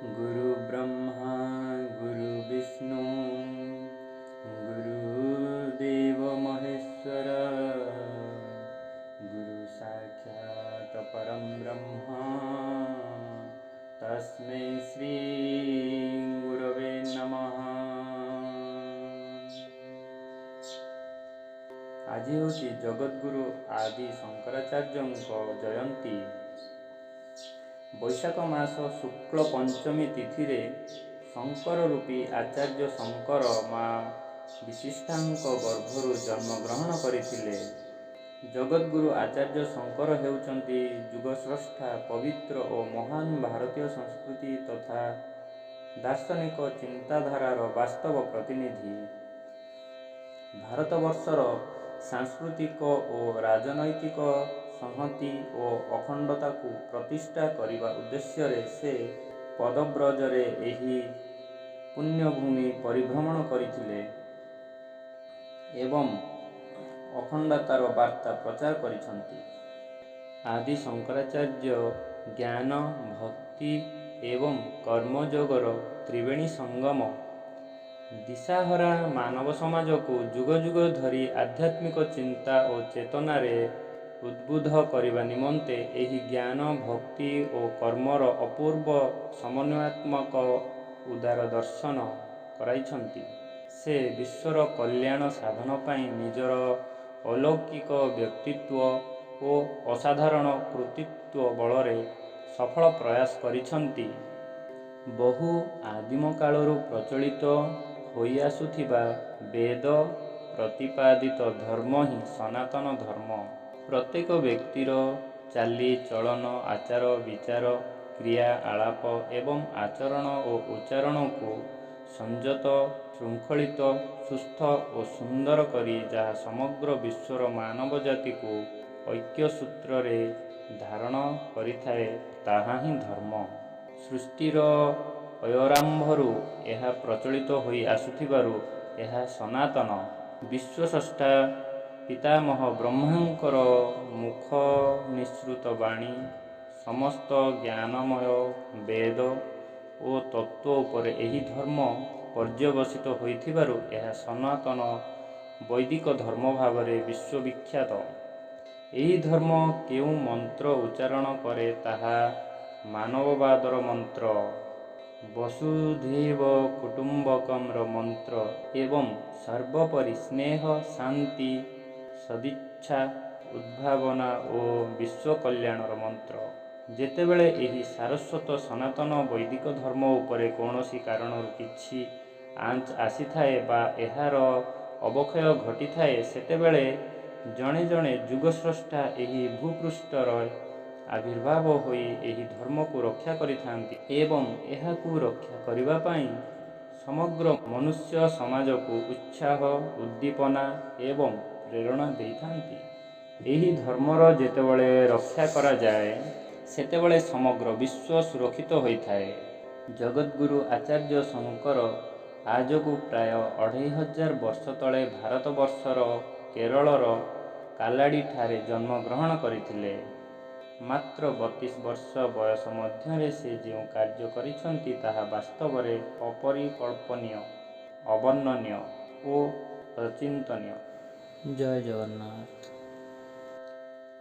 गुरु ब्रह्मा गुरु विष्णु गुरुदेव महेश्वर गुरु साक्षात् परम ब्रह्म तस्मै श्री गुरवे नमः। आज हूँ जगद्गुरु आदि शंकराचार्य जयंती। बैशाख मास शुक्ल पंचमी तिथि शंकर रूपी आचार्य शंकर माँ विशिष्टा गर्भरू जन्मग्रहण करथिले। जगद्गुरु आचार्य शंकर हेउचंती जुगस्रष्टा पवित्र और महान भारतीय संस्कृति तथा दार्शनिक चिंताधारार वास्तव प्रतिनिधि। भारतवर्षर सांस्कृतिक और राजनैतिक संहति और अखंडता को प्रतिष्ठा करने उद्देश्य से पदव्रजरे एही पुण्यभूमि परिभ्रमण करथिले एवं अखंडतार वार्ता प्रचार करिसंती। आदि शंकराचार्य ज्ञान भक्ति एवं कर्मयोगर त्रिवेणी संगम दिशाहरा मानव समाज को जुग जुग धरी आध्यात्मिक चिंता और चेतनार उद्बुद्ध करने निमंते एही ज्ञान भक्ति और कर्मर अपूर्व समन्वयात्मक उदार दर्शन कराइछंती। से विश्वर कल्याण साधन पाई निजर अलौकिक व्यक्तित्व और असाधारण कृतित्व बलरे सफल प्रयास करिछंती। बहु आदिम कालरू प्रचलित होई आसुथिबा वेद प्रतिपादित धर्म ही सनातन धर्म। प्रत्येक व्यक्तिर चाली चलन आचार विचार क्रिया आलाप एवं आचरण और उच्चारण को संयत श्रृंखलित सुस्थ और सुंदर करी जहाँ समग्र विश्वर मानव जाति को ऐक्य सूत्र रे धारण करिथाए ताहा ही धर्म। सृष्टिर अयरांभरू यह प्रचलित होई आसुथिबारु यह सनातन। विश्वस्रष्टा पितामह ब्रह्मांकर मुख निसृत वाणी समस्त ज्ञानमय वेद और तत्व उपर एही धर्म पर्यवसित होइथिबारु यह सनातन वैदिक धर्म भावरे विश्वविख्यात। एही धर्म केउ मंत्र उच्चारण करे ताहा मानववादर मंत्र वसुधैव कुटुंबकम मंत्र एवं सर्वोपरि स्नेह शांति सदिच्छा उद्भावना और विश्व कल्याणर मंत्र। जेतेबेले एही सारस्वत सनातन वैदिक धर्म उपरे कौनसी कारणरू किछि आंच आसी थाए बा एहार अवक्षय घटी थाए सेतेबेले जणे जणे जुगस्रष्टा एही भूपृष्ठर आविर्भाव होई एही धर्म को रक्षा करिथांती एवं एहाकू रक्षा करिबा पाई समग्र मनुष्य समाज को उत्साह उद्दीपना एवं प्रेरणा देइथांती। एही धर्मर जेतेबेले रक्षा करा जाए सेतेबेले समग्र विश्व सुरक्षित होइथाए। जगद्गुरु आचार्य शंकर आजकू प्राय 2500 वर्ष तले भारतवर्षर केरलर कालाडी ठारे जन्मग्रहण करथिले। मात्र 32 वर्ष बयस मध्य से जो कार्य करिछंती ताहा वास्तवरे अपरिकल्पनीय अवर्णनीय और अचिंतनीय। जय जगन्नाथ।